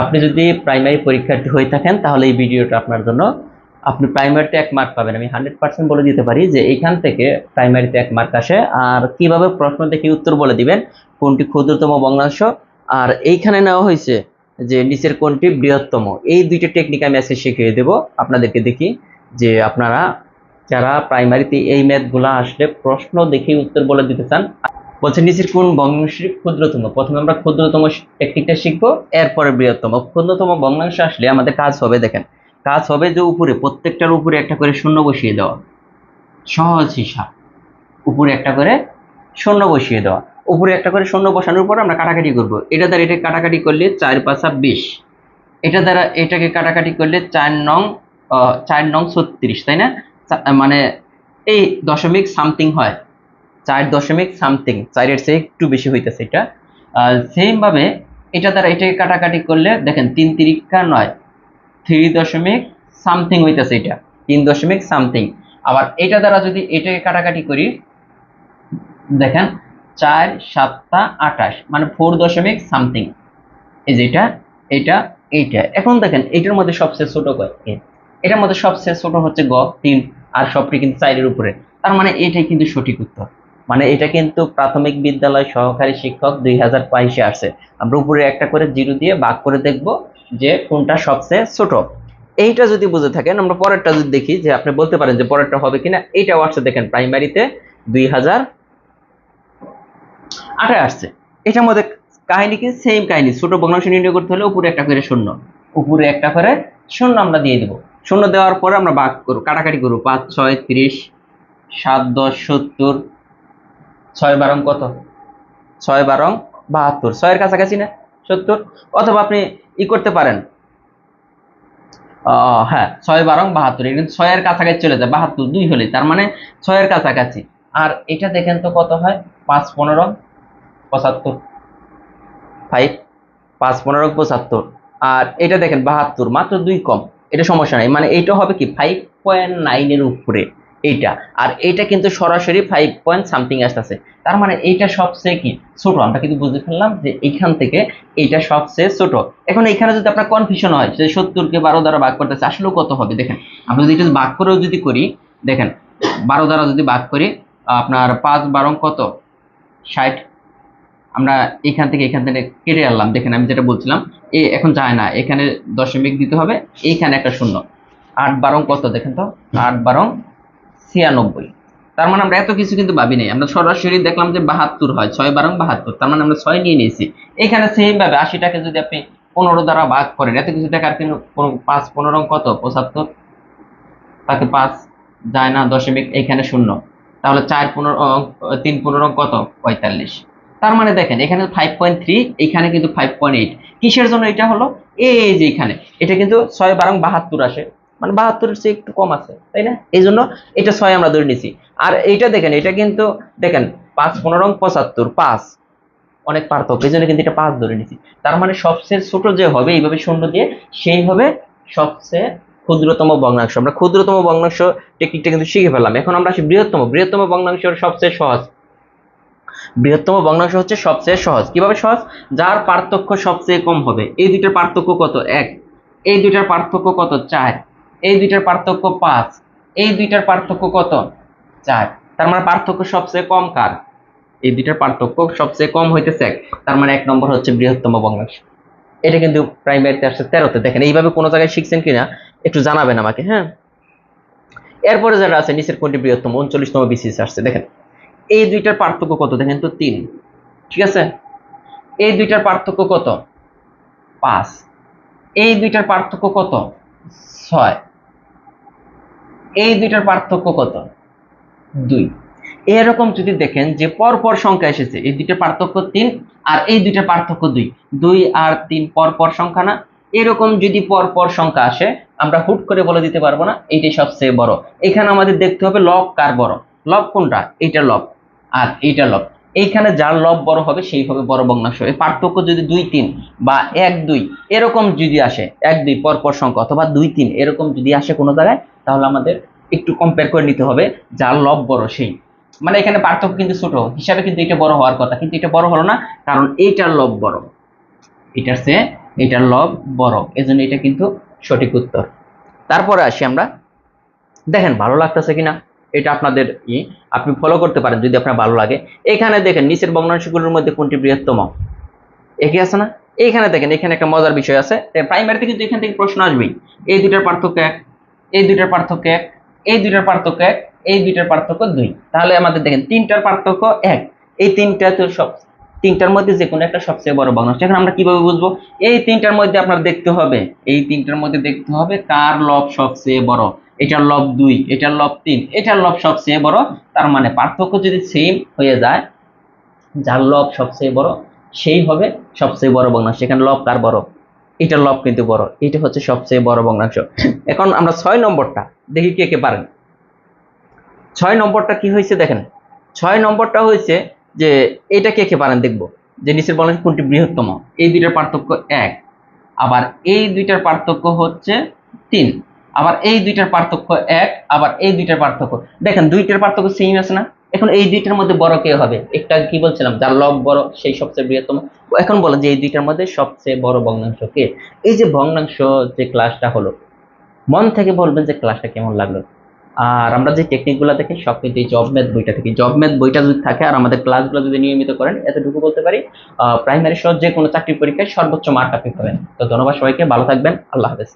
আপনি যদি প্রাইমারি পরীক্ষার্থী হয়ে থাকেন তাহলে এই ভিডিওটা আপনার জন্য। আপনি প্রাইমারিতে 1 মার্ক পাবেন, আমি 100% বলে দিতে পারি যে এইখান থেকে প্রাইমারিতে 1 মার্ক আসে। আর কিভাবে প্রশ্ন দেখে উত্তর বলে দিবেন, কোনটি ক্ষুদ্রতম ভগ্নাংশ, আর এইখানে নেওয়া হয়েছে যে নিচের কোনটি বৃহত্তম, এই দুইটা টেকনিক আমি আজকে শিখিয়ে দেব আপনাদেরকে। দেখি যে আপনারা যারা প্রাইমারিতে এই ম্যাথগুলো আসলে প্রশ্ন দেখে উত্তর বলে দিতে চান। বলছে নিচের কোন ভগ্নাংশটি ক্ষুদ্রতম। প্রথমে আমরা ক্ষুদ্রতম টেকনিকটা শিখবো, এরপরে বৃহত্তম। ক্ষুদ্রতম ভগ্নাংশ আসলে আমাদের কাজ হবে, দেখেন কাজ হবে যে উপরে প্রত্যেকটার উপরে একটা করে শূন্য বসিয়ে দেওয়া। সহজ হিসাব, উপরে একটা করে শূন্য বসিয়ে দেওয়া। উপরে একটা করে শূন্য বসানোর পর আমরা কাটাকাটি করব। এটা দ্বারা এটা কাটাকাটি করলে 4 × 5 = 20, এটা দ্বারা এটাকে কাটাকাটি করলে 4 নং 36, তাই না? মানে এই দশমিক সামথিং হয়, 4 দশমিক সামথিং, 4-এর চেয়ে একটু বেশি হইতেছে এটা। সেম ভাবে এটা দ্বারা এটাকে কাটাকাটি করলে দেখেন 3 × 3 = 9, 3 দশমিক সামথিং হইতেছে এটা, 3 দশমিক সামথিং। আবার এটা দ্বারা যদি এটাকে কাটাকাটি করি দেখেন 4 × 7 = 28, মানে 4 দশমিক সামথিং। এই যে এটা এইটা। এখন দেখেন এটার মধ্যে সবচেয়ে ছোট কয়? এটার মধ্যে সবচেয়ে ছোট হচ্ছে গ 3, আর সবটি কিন্তু 4-এর উপরে। তার মানে এটাই কিন্তু সঠিক উত্তর। মানে এটা কিন্তু প্রাথমিক বিদ্যালয় সহকারী শিক্ষক 2022-এ আসছে। আমরা উপরে একটা করে 0 দিয়ে ভাগ করে দেখব যে কোনটা সবচেয়ে ছোট। এইটা যদি বুঝে থাকেন, আমরা পরেরটা যদি দেখি যে আপনি বলতে পারেন যে পরেরটা হবে কিনা। এইটাও আসছে দেখেন প্রাইমারিতে 2008-এ আসছে। এটার মধ্যে কাহিনী কি? সেম কাহিনী। ছোট ভগ্নাংশ নির্ণয় করতে হলে উপরে একটা করে শূন্য, উপরে একটা করে শূন্য আমরা দিয়ে দেব। শূন্য দেওয়ার পরে আমরা ভাগ করব, কাটাকাটি করব। 5 × 6 = 30, 7 × 10 = 70, 6 × 12 কত? 6 × 12 = 72, 6-এর কাছাকাছি না 70? অথবা আপনি ই করতে পারেন, হ্যাঁ 6 × 12 = 72, এটা কিন্তু 6-এর কাছাকাছি চলে যায়, 72 2 হলে, তার মানে 6-এর কাছাকাছি। আর এটা দেখেন তো কত হয়? 5 × 15 = 75, 5 5 × 15 = 75। আর এটা দেখেন 72, মাত্র 2 কম, এটা সমস্যা নাই। মানে এইটা হবে কি 5.9 এর উপরে এইটা, আর এইটা কিন্তু সরাসরি 5 পয়েন্ট সামথিং আসতেছে। তার মানে এইটা সবচেয়ে কি ছোট। আমরা কিন্তু বুঝে ফেললাম যে এইখান থেকে এইটা সবচেয়ে ছোট। এখন এখানে যদি আপনার কনফিউশন হয় যে 70 কে 12 দ্বারা ভাগ করতেছে, আসলে কত হবে দেখেন। আমরা যদি এটা ভাগ করেও যদি করি, দেখেন 12 দ্বারা যদি ভাগ করি আপনার 5 × 12 কত? 60। আমরা এখান থেকে কেটে আনলাম, দেখেন আমি যেটা বলছিলাম এখন যায় না, এখানে দশমিক দিতে হবে, এইখানে একটা শূন্য। 8 × 12 কত দেখেন তো? 8 × 12 = 96। তার মানে আমরা এত কিছু কিন্তু ভাবি নাই, আমরা সরাসরি দেখলাম যে 72 হয়, 6 × 12 = 72, তার মানে আমরা 6 নিয়ে নিয়েছি। এখানে সেম ভাবে 80টাকে যদি আপনি 15 দ্বারা ভাগ করেন, এত কিছু দেখার কিন্তু 5 × 15 কত? 75, তাকে 5 যায় না, দশমিক এইখানে শূন্য, তাহলে 4 × 15 3 × 15 কত? 45। তার মানে দেখেন এখানে 5.3, এখানে কিন্তু 5.8। কিসের জন্য এটা হলো? এই যে এখানে এটা কিন্তু 6 × 12 = 72 আসে, মানে 72-এর চেয়ে একটু কম আছে, তাই না? এই জন্য এটা 6 আমরা ধরে নিছি। আর এইটা দেখেন, এটা কিন্তু দেখেন 5 × 15 = 75, 5 অনেক পার্থক্য, এই জন্য কিন্তু এটা 5 ধরে নিছি। তার মানে সবচেয়ে ছোট যে হবে এইভাবে শূন্য দিয়ে, সেই হবে সবচেয়ে ক্ষুদ্রতম ভগ্নাংশ। আমরা ক্ষুদ্রতম ভগ্নাংশ টেকনিকটা কিন্তু শিখে ফেললাম। এখন আমরা আসি বৃহত্তম। বৃহত্তম ভগ্নাংশ সবচেয়ে সহজ। বৃহত্তম ভগ্নাংশ হচ্ছে সবচেয়ে সহজ। কিভাবে সহজ? যার পার্থক্য সবচেয়ে কম হবে। এই দুইটার পার্থক্য কত? 1, এই দুইটার পার্থক্য কত? 4, এই দুইটার পার্থক্য 5, এই দুইটার পার্থক্য কত? 4। তার মানে পার্থক্য সবচেয়ে কম কার? এই দুইটার পার্থক্য সবচেয়ে কম হইতেছে 1, তার মানে 1 নম্বর হচ্ছে বৃহত্তম ভগ্নাংশ। এটা কিন্তু প্রাইমারিতে আসছে 13-তে। দেখেন এইভাবে কোনো জায়গায় শিখছেন কিনা একটু জানাবেন আমাকে, হ্যাঁ। এরপরে যারা আছে নিচের কোনটি বৃহত্তম? 39তম বিসিএস আসছে। দেখেন এই দুইটার পার্থক্য কত? দেখেন তো 3, ঠিক আছে। এই দুইটার পার্থক্য কত? 5, এই দুইটার পার্থক্য কত? 6, এই দুইটার পার্থক্য কত? 2। এরকম যদি দেখেন যে পরপর সংখ্যা এসেছে, এই দুইটার পার্থক্য 3 আর এই দুইটার পার্থক্য 2, 2 আর 3 পরপর সংখ্যা না? এরকম যদি পরপর সংখ্যা আসে, আমরা হুট করে বলে দিতে পারবো না এইটাই সবচেয়ে বড়। এখানে আমাদের দেখতে হবে লব কার বড়। লব কোনটা? এইটা লব আর এইটা লব। এইখানে যার লব বড় হবে সেই হবে বড় ভগ্নাংশ। এই পার্থক্য যদি 2 3 বা 1 2 এরকম যদি আসে, 1 2 পরপর সংখ্যা অথবা 2 3 এরকম যদি আসে কোনো জায়গায়, তাহলে আমাদের একটু কম্পেয়ার করে নিতে হবে যার লব বড় সেই। মানে এখানে পার্থক্য কিন্তু ছোট হিসাবে কিন্তু এটা বড় হওয়ার কথা, কিন্তু এটা বড় হলো না, কারণ এইটার লব বড়, এটার চেয়ে এটার লব বড়, এজন্য এটা কিন্তু সঠিক উত্তর। তারপরে আসি আমরা, দেখেন ভালো লাগতেছে কিনা এটা আপনাদের আপনি ফলো করতে পারেন যদি আপনার ভালো লাগে। এখানে দেখেন নিচের ভগ্নাংশগুলোর মধ্যে কোনটি বৃহত্তম, একই আছে না? এইখানে দেখেন, এখানে একটা মজার বিষয় আছে, প্রাইমারিতে কিন্তু এখান থেকে প্রশ্ন আসবেই। এই দুইটার পার্থক্য এক, এই দুইটার পার্থক্য এক, এই দুইটার পার্থক্য এক, এই দুইটার পার্থক্য দুই। তাহলে আমাদের দেখেন তিনটার পার্থক্য এক, এই তিনটা তো সব, তিনটার মধ্যে যে কোনো একটা সবচেয়ে বড় ভগ্নাংশ। এখন আমরা কিভাবে বুঝবো? এই তিনটার মধ্যে আপনার দেখতে হবে, এই তিনটার মধ্যে দেখতে হবে কার লব সবচেয়ে বড়। এটার লব দুই, এটার লব তিন, এটার লব সবচেয়ে বড়। তার মানে পার্থক্য যদি সেম হয়ে যায়, যার লব সবচেয়ে বড় সেই হবে সবচেয়ে বড় ভগ্নাংশ। সেখানে লব কার বড়? এটার লব কিন্তু বড়, এটা হচ্ছে সবচেয়ে বড় ভগ্নাংশ। এখন আমরা 6 নম্বরটা দেখি কে কে পারেন। 6 নম্বরটা কি হয়েছে দেখেন, 6 নম্বরটা হয়েছে যে এটা কে কে পারেন দেখবো, যে নিচের বলেন কোনটি বৃহত্তম। এই দুইটার পার্থক্য এক, আবার এই দুইটার পার্থক্য হচ্ছে তিন, আবার এই দুইটার পার্থক্য এক, আবার এই দুইটার পার্থক্য। দেখেন দুইটার পার্থক্য সেম আছে না? এখন এই দুইটার মধ্যে বড় কে হবে? একটা কি বলছিলাম, যার লব বড় সেই সবচেয়ে বৃহত্তম। এখন বলেন যে এই দুইটার মধ্যে সবচেয়ে বড় ভগ্নাংশ কে? এই যে ভগ্নাংশ যে ক্লাসটা হলো, মন থেকে বলবেন যে ক্লাসটা কেমন লাগলো। আর আমরা যে টেকনিকগুলো দেখি সব কিন্তু এই জব ম্যাথ বইটা থেকে, জব ম্যাথ বইটা যদি থাকে আর আমাদের ক্লাসগুলো যদি নিয়মিত করেন, এতটুকু বলতে পারি প্রাইমারি সহ যে কোনো চাকরির পরীক্ষায় সর্বোচ্চ মার্ক আপনি পাবেন। তো ধন্যবাদ সবাইকে, ভালো থাকবেন, আল্লাহ হাফেজ।